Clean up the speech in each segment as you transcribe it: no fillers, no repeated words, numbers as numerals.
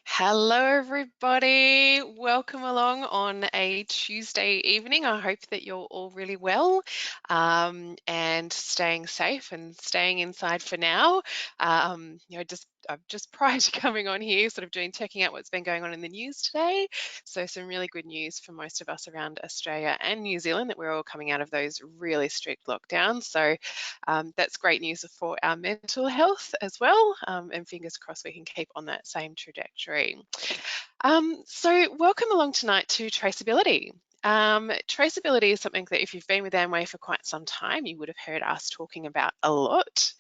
Hello, everybody. Welcome along on a Tuesday evening. I hope that you're all really well and staying safe and staying inside for now. Just prior to coming on here, sort of checking out what's been going on in the news today. So some really good news for most of us around Australia and New Zealand that we're all coming out of those really strict lockdowns. So that's great news for our mental health as well. And fingers crossed we can keep on that same trajectory. So welcome along tonight to Traceability. Traceability is something that if you've been with Amway for quite some time, you would have heard us talking about a lot.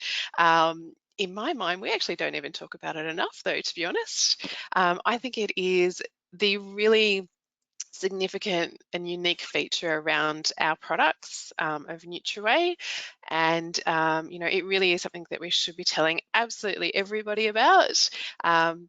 In my mind, we actually don't even talk about it enough, though, to be honest. I think it is the really significant and unique feature around our products of Nutriway. And, it really is something that we should be telling absolutely everybody about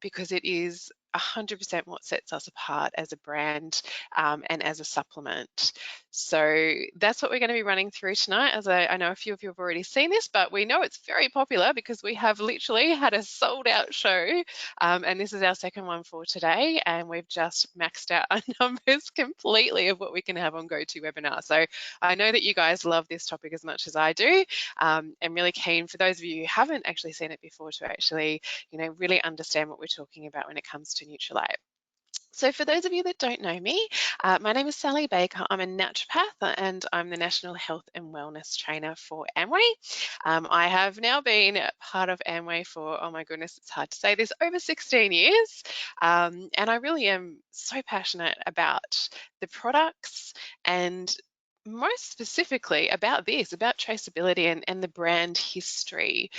because it is 100% what sets us apart as a brand and as a supplement. So that's what we're going to be running through tonight. As I know a few of you have already seen this, but we know it's very popular because we have literally had a sold out show. And this is our second one for today. And we've just maxed out our numbers completely of what we can have on GoToWebinar. So I know that you guys love this topic as much as I do. I'm really keen for those of you who haven't actually seen it before to actually, really understand what we're talking about when it comes to Nutrilite. So for those of you that don't know me, my name is Sally Baker. I'm a naturopath and I'm the National Health and Wellness Trainer for Amway. I have now been part of Amway for, oh my goodness, it's hard to say this, over 16 years. And I really am so passionate about the products and most specifically about this, about traceability and the brand history.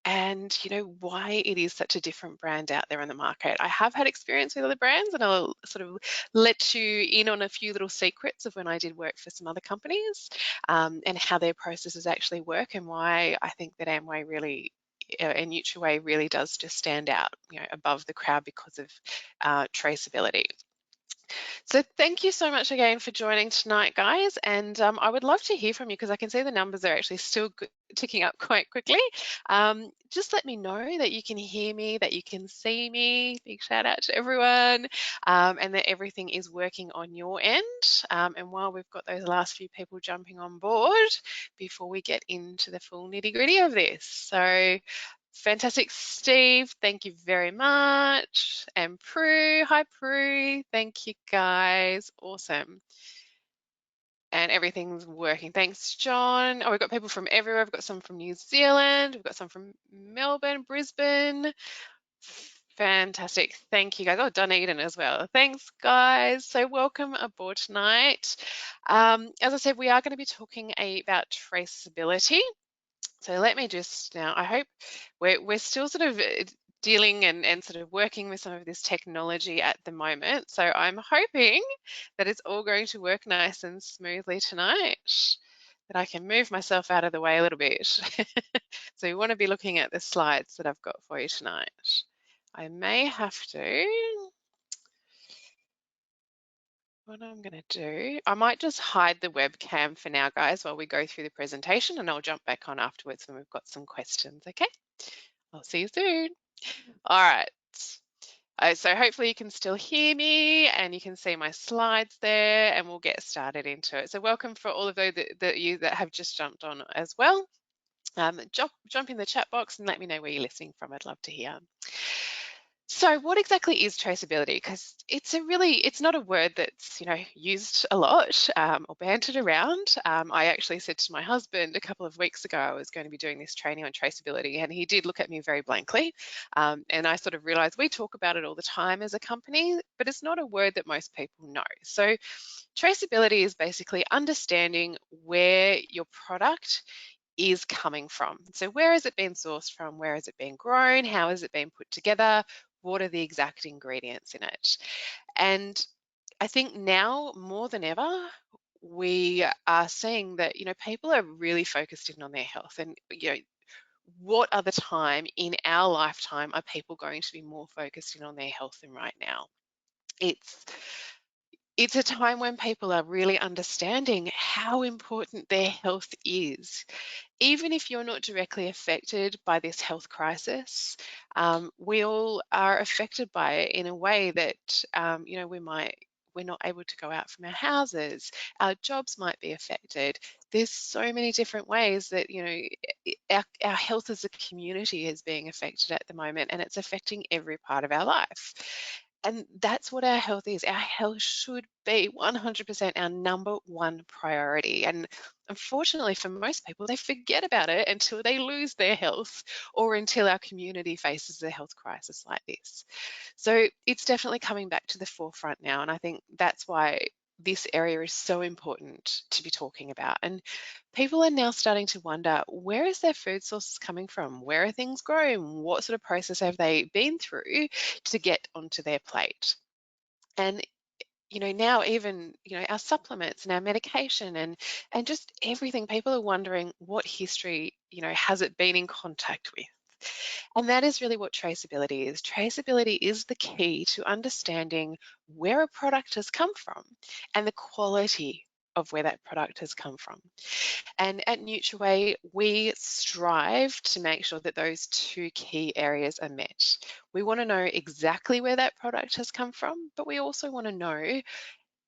And why it is such a different brand out there in the market. I have had experience with other brands and I'll sort of let you in on a few little secrets of when I did work for some other companies and how their processes actually work and why I think that Amway really and Nutriway really does just stand out above the crowd because of traceability. So thank you so much again for joining tonight, guys. And I would love to hear from you because I can see the numbers are actually still ticking up quite quickly. Just let me know that you can hear me, that you can see me. Big shout out to everyone, and that everything is working on your end. And while we've got those last few people jumping on board, before we get into the full nitty gritty of this. So fantastic, Steve. Thank you very much. And Prue, hi Prue. Thank you guys. Awesome. And everything's working. Thanks, John. Oh, we've got people from everywhere. We've got some from New Zealand. We've got some from Melbourne, Brisbane. Fantastic. Thank you guys. Oh, Dunedin as well. Thanks, guys. So welcome aboard tonight. As I said, we are going to be talking about traceability. So let me just now, I hope we're still sort of dealing and sort of working with some of this technology at the moment. So I'm hoping that it's all going to work nice and smoothly tonight, that I can move myself out of the way a little bit. So you want to be looking at the slides that I've got for you tonight. I may have to, what I'm going to do, I might just hide the webcam for now, guys, while we go through the presentation, and I'll jump back on afterwards when we've got some questions, okay? I'll see you soon. All right. So hopefully you can still hear me and you can see my slides there, and we'll get started into it. So welcome for all of those that have just jumped on as well. Jump in the chat box and let me know where you're listening from. I'd love to hear. So what exactly is traceability? Because it's not a word that's used a lot or bantered around. I actually said to my husband a couple of weeks ago I was going to be doing this training on traceability, and he did look at me very blankly. And I sort of realized we talk about it all the time as a company, but it's not a word that most people know. So traceability is basically understanding where your product is coming from. So where has it been sourced from? Where has it been grown? How has it been put together? What are the exact ingredients in it? And I think now more than ever, we are seeing that, people are really focused in on their health, and, what other time in our lifetime are people going to be more focused in on their health than right now? It's It's a time when people are really understanding how important their health is. Even if you're not directly affected by this health crisis, we all are affected by it in a way that, we're not able to go out from our houses, our jobs might be affected. There's so many different ways that, our health as a community is being affected at the moment, and it's affecting every part of our life. And that's what our health is. Our health should be 100% our number one priority. And unfortunately, for most people, they forget about it until they lose their health or until our community faces a health crisis like this. So it's definitely coming back to the forefront now. And I think that's why this area is so important to be talking about. And people are now starting to wonder, where is their food sources coming from? Where are things grown? What sort of process have they been through to get onto their plate? And now even, our supplements and our medication and just everything, people are wondering what history, has it been in contact with? And that is really what traceability is. Traceability is the key to understanding where a product has come from and the quality of where that product has come from. And at Nutriway, we strive to make sure that those two key areas are met. We want to know exactly where that product has come from, but we also want to know,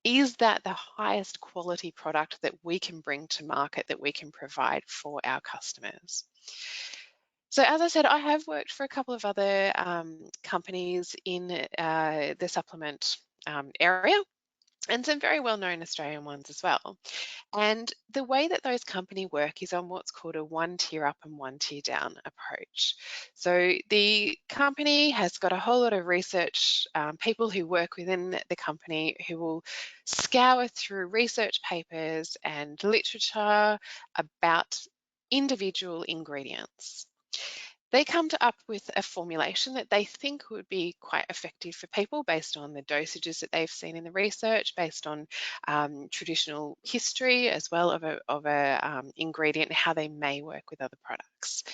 is that the highest quality product that we can bring to market, that we can provide for our customers? So as I said, I have worked for a couple of other companies in the supplement area, and some very well-known Australian ones as well. And the way that those companies work is on what's called a one tier up and one tier down approach. So the company has got a whole lot of research, people who work within the company who will scour through research papers and literature about individual ingredients. They come up with a formulation that they think would be quite effective for people based on the dosages that they've seen in the research, based on traditional history as well of a ingredient, how they may work with other products.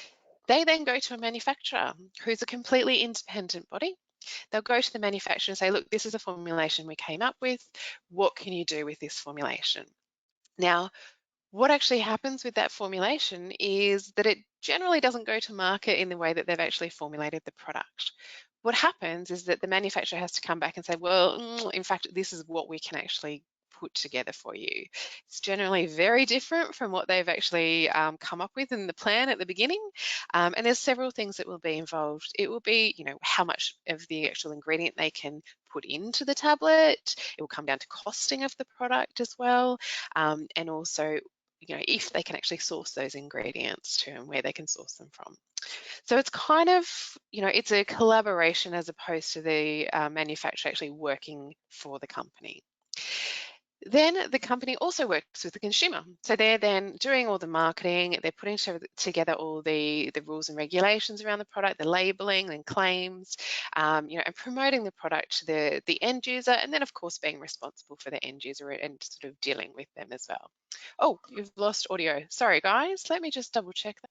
They then go to a manufacturer who's a completely independent body. They'll go to the manufacturer and say, look, this is a formulation we came up with. What can you do with this formulation? Now, what actually happens with that formulation is that it generally doesn't go to market in the way that they've actually formulated the product. What happens is that the manufacturer has to come back and say, well, in fact, this is what we can actually put together for you. It's generally very different from what they've actually come up with in the plan at the beginning. And there's several things that will be involved. It will be, how much of the actual ingredient they can put into the tablet. It will come down to costing of the product as well. And also, if they can actually source those ingredients to and where they can source them from. So it's kind of, it's a collaboration as opposed to the manufacturer actually working for the company. Then the company also works with the consumer. So they're then doing all the marketing, they're putting together all the rules and regulations around the product, the labeling and claims, and promoting the product to the end user, and then of course being responsible for the end user and sort of dealing with them as well. Oh, you've lost audio. Sorry guys, let me just double check that.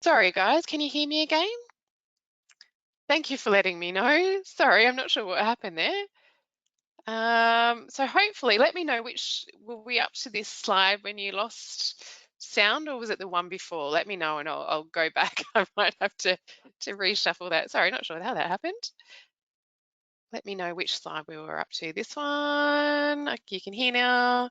Sorry guys, can you hear me again? Thank you for letting me know. Sorry, I'm not sure what happened there. So hopefully, let me know were we up to this slide when you lost sound, or was it the one before? Let me know and I'll go back. I might have to reshuffle that. Sorry, not sure how that happened. Let me know which slide we were up to. This one, you can hear now.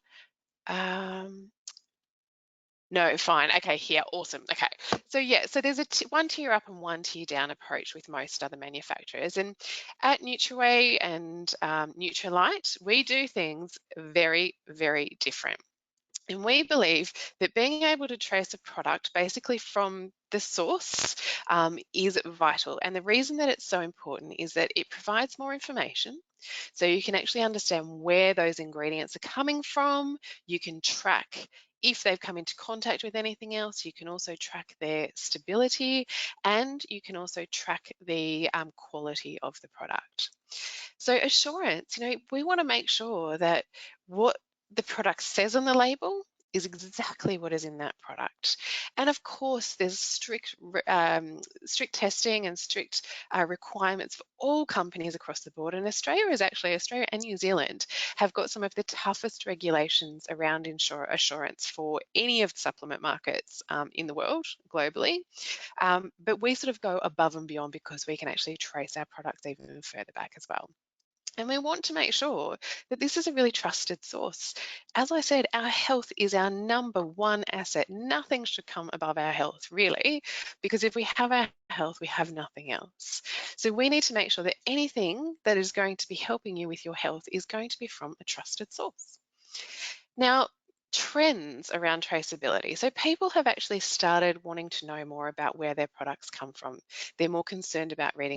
No, fine. Okay, here, awesome. Okay, so yeah, so there's a one tier up and one tier down approach with most other manufacturers. And at Nutriway and Nutrilite, we do things very, very different. And we believe that being able to trace a product basically from the source is vital. And the reason that it's so important is that it provides more information. So you can actually understand where those ingredients are coming from. You can track if they've come into contact with anything else. You can also track their stability, and you can also track the quality of the product. So assurance, we want to make sure that what the product says on the label is exactly what is in that product. And of course, there's strict testing and strict requirements for all companies across the board. And Australia and New Zealand have got some of the toughest regulations around assurance for any of the supplement markets in the world globally. But we sort of go above and beyond because we can actually trace our products even further back as well. And we want to make sure that this is a really trusted source. As I said, our health is our number one asset. Nothing should come above our health, really, because if we have our health, we have nothing else. So we need to make sure that anything that is going to be helping you with your health is going to be from a trusted source. Now, trends around traceability. So people have actually started wanting to know more about where their products come from. They're more concerned about reading